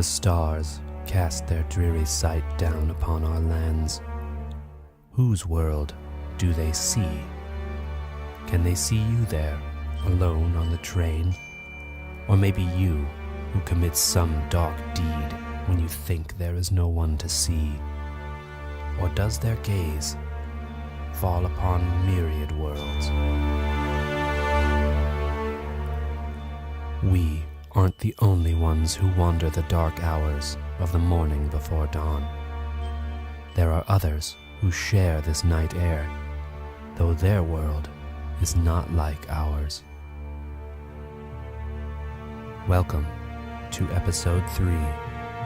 The stars cast their dreary sight down upon our lands. Whose world do they see? Can they see you there, alone on the train? Or maybe you, who commits some dark deed when you think there is no one to see? Or does their gaze fall upon myriad worlds? We aren't the only ones who wander the dark hours of the morning before dawn. There are others who share this night air, though their world is not like ours. Welcome to episode 3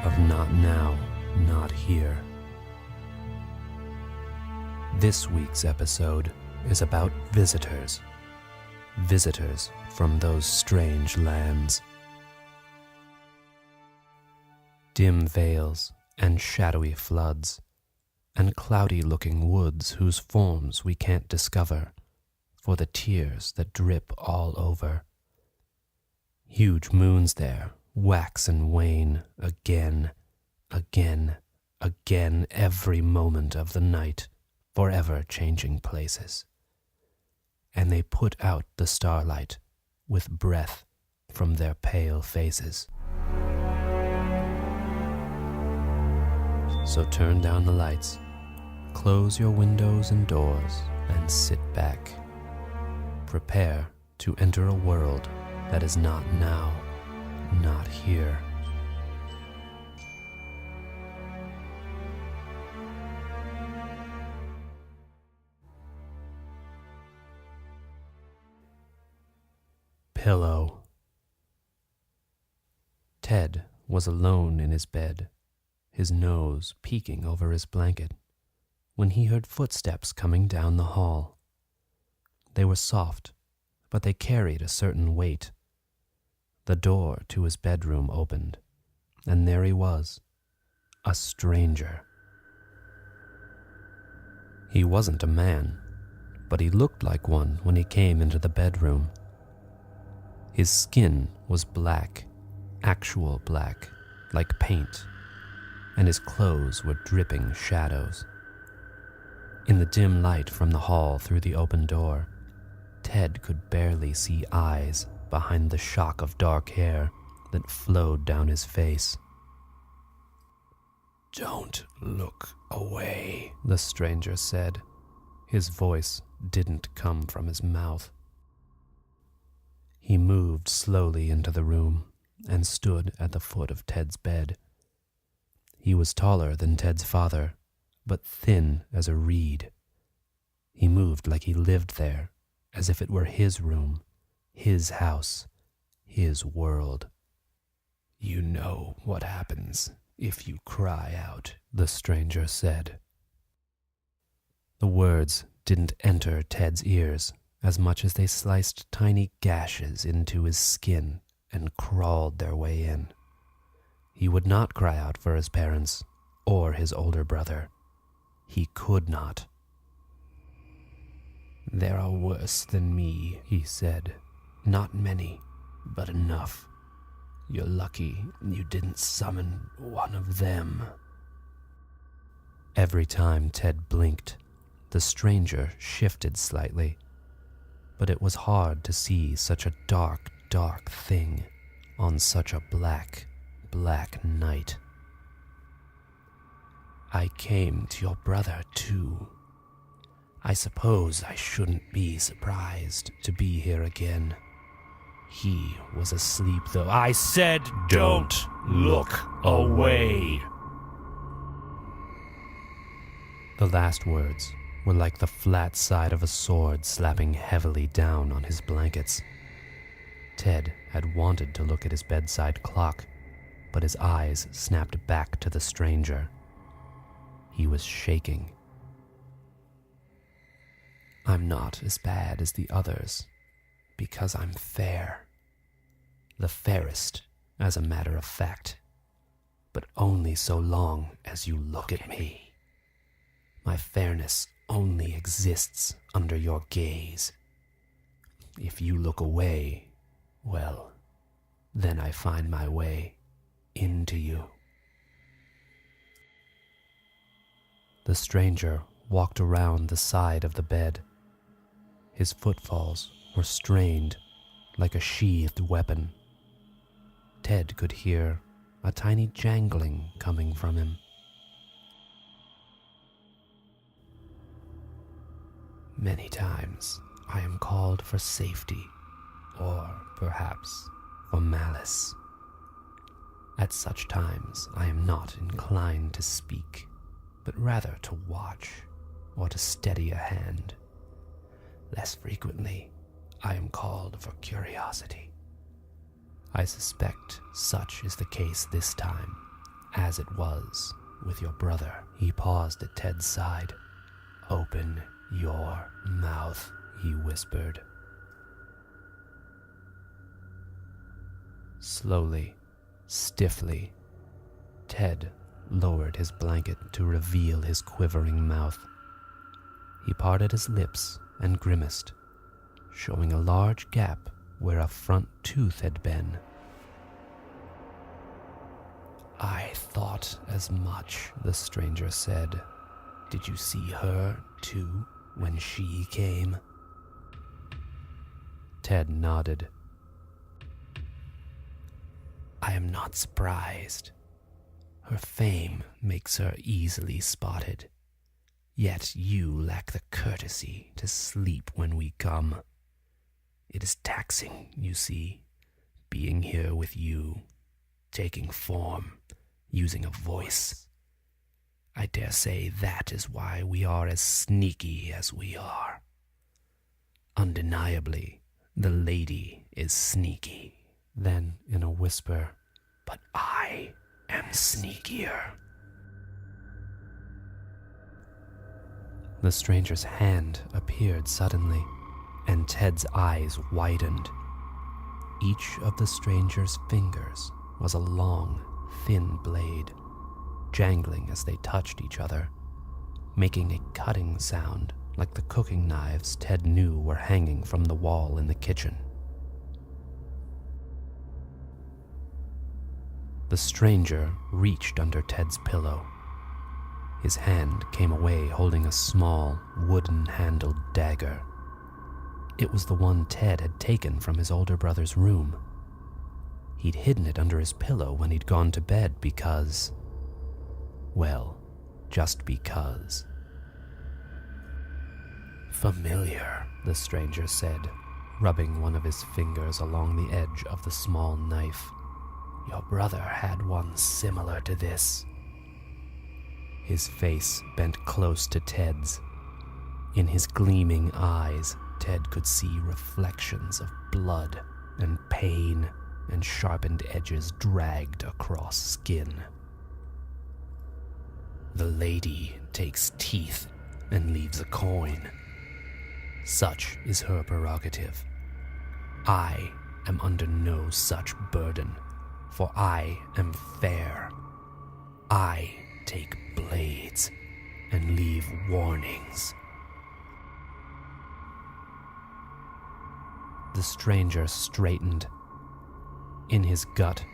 of Not Now, Not Here. This week's episode is about visitors. Visitors from those strange lands. Dim vales and shadowy floods, and cloudy-looking woods whose forms we can't discover for the tears that drip all over. Huge moons there wax and wane again, again, again every moment of the night, forever changing places. And they put out the starlight with breath from their pale faces. So turn down the lights, close your windows and doors, and sit back. Prepare to enter a world that is not now, not here. Pillow. Ted was alone in his bed, his nose peeking over his blanket, when he heard footsteps coming down the hall. They were soft, but they carried a certain weight. The door to his bedroom opened, and there he was, a stranger. He wasn't a man, but he looked like one when he came into the bedroom. His skin was black, actual black, like paint, and his clothes were dripping shadows. In the dim light from the hall through the open door, Ted could barely see eyes behind the shock of dark hair that flowed down his face. "Don't look away," the stranger said. His voice didn't come from his mouth. He moved slowly into the room and stood at the foot of Ted's bed. He was taller than Ted's father, but thin as a reed. He moved like he lived there, as if it were his room, his house, his world. "You know what happens if you cry out," the stranger said. The words didn't enter Ted's ears as much as they sliced tiny gashes into his skin and crawled their way in. He would not cry out for his parents or his older brother. He could not. "There are worse than me," he said. "Not many, but enough. You're lucky you didn't summon one of them." Every time Ted blinked, the stranger shifted slightly, but it was hard to see such a dark, dark thing on such a black, black night. "I came to your brother, too. I suppose I shouldn't be surprised to be here again. He was asleep, though." "I said don't look away." The last words were like the flat side of a sword slapping heavily down on his blankets. Ted had wanted to look at his bedside clock, but his eyes snapped back to the stranger. He was shaking. "I'm not as bad as the others, because I'm fair. The fairest, as a matter of fact, but only so long as you look at me. My fairness only exists under your gaze. If you look away, well, then I find my way into you." The stranger walked around the side of the bed. His footfalls were strained like a sheathed weapon. Ted could hear a tiny jangling coming from him. "Many times I am called for safety, or perhaps for malice. At such times I am not inclined to speak, but rather to watch or to steady a hand. Less frequently, I am called for curiosity. I suspect such is the case this time, as it was with your brother." He paused at Ted's side. "Open your mouth," he whispered. Slowly, stiffly, Ted lowered his blanket to reveal his quivering mouth. He parted his lips and grimaced, showing a large gap where a front tooth had been. "I thought as much," the stranger said. "Did you see her, too, when she came?" Ted nodded. "I am not surprised. Her fame makes her easily spotted. Yet you lack the courtesy to sleep when we come. It is taxing, you see, being here with you, taking form, using a voice. I dare say that is why we are as sneaky as we are. Undeniably, the lady is sneaky." Then, in a whisper, "But I am sneakier." The stranger's hand appeared suddenly, and Ted's eyes widened. Each of the stranger's fingers was a long, thin blade, jangling as they touched each other, making a cutting sound like the cooking knives Ted knew were hanging from the wall in the kitchen. The stranger reached under Ted's pillow. His hand came away holding a small, wooden-handled dagger. It was the one Ted had taken from his older brother's room. He'd hidden it under his pillow when he'd gone to bed because... well, just because. "Familiar," the stranger said, rubbing one of his fingers along the edge of the small knife. "Your brother had one similar to this." His face bent close to Ted's. In his gleaming eyes, Ted could see reflections of blood and pain and sharpened edges dragged across skin. "The lady takes teeth and leaves a coin. Such is her prerogative. I am under no such burden, for I am fair. I take blades and leave warnings." The stranger straightened. In his gut,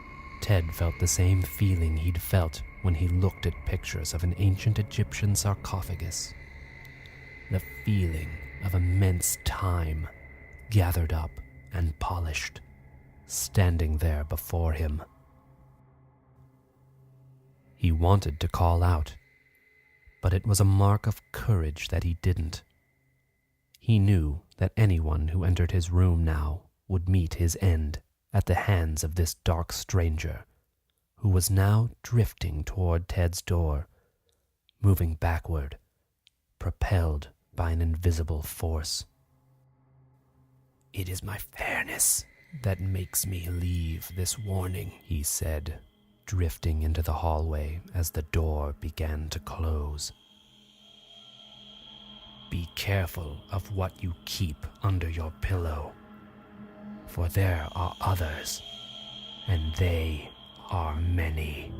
Ted felt the same feeling he'd felt when he looked at pictures of an ancient Egyptian sarcophagus. The feeling of immense time gathered up and polished, standing there before him. He wanted to call out, but it was a mark of courage that he didn't. He knew that anyone who entered his room now would meet his end at the hands of this dark stranger, who was now drifting toward Ted's door, moving backward, propelled by an invisible force. "It is my fairness that makes me leave this warning," he said, drifting into the hallway as the door began to close. "Be careful of what you keep under your pillow, for there are others, and they are many."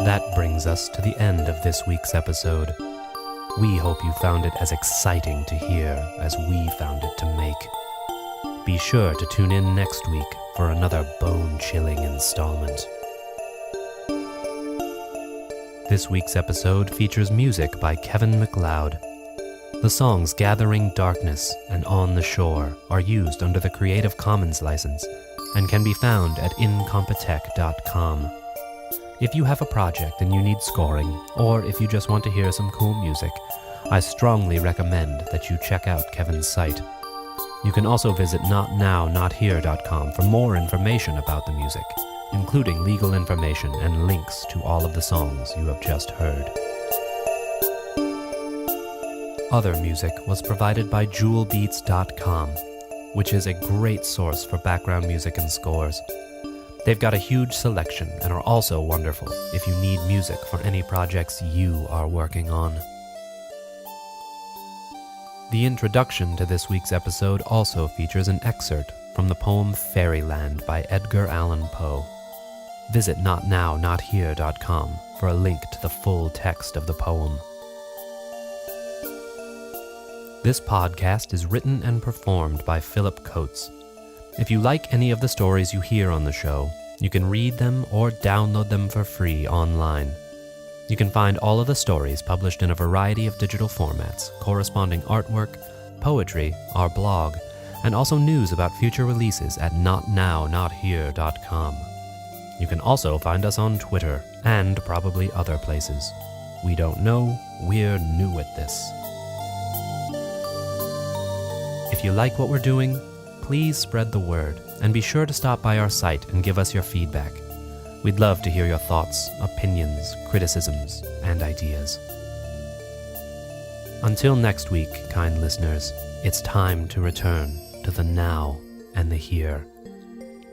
That brings us to the end of this week's episode. We hope you found it as exciting to hear as we found it to make. Be sure to tune in next week for another bone-chilling installment. This week's episode features music by Kevin MacLeod. The songs Gathering Darkness and On the Shore are used under the Creative Commons license and can be found at incompetech.com. If you have a project and you need scoring, or if you just want to hear some cool music, I strongly recommend that you check out Kevin's site. You can also visit notnownothere.com for more information about the music, including legal information and links to all of the songs you have just heard. Other music was provided by jewelbeats.com, which is a great source for background music and scores. They've got a huge selection and are also wonderful if you need music for any projects you are working on. The introduction to this week's episode also features an excerpt from the poem Fairyland by Edgar Allan Poe. Visit notnownothere.com for a link to the full text of the poem. This podcast is written and performed by Phillip Kohtz. If you like any of the stories you hear on the show, you can read them or download them for free online. You can find all of the stories published in a variety of digital formats, corresponding artwork, poetry, our blog, and also news about future releases at notnownothere.com. You can also find us on Twitter and probably other places. We don't know, we're new at this. If you like what we're doing, please spread the word and be sure to stop by our site and give us your feedback. We'd love to hear your thoughts, opinions, criticisms, and ideas. Until next week, kind listeners, it's time to return to the now and the here.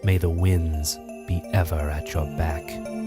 May the winds be ever at your back.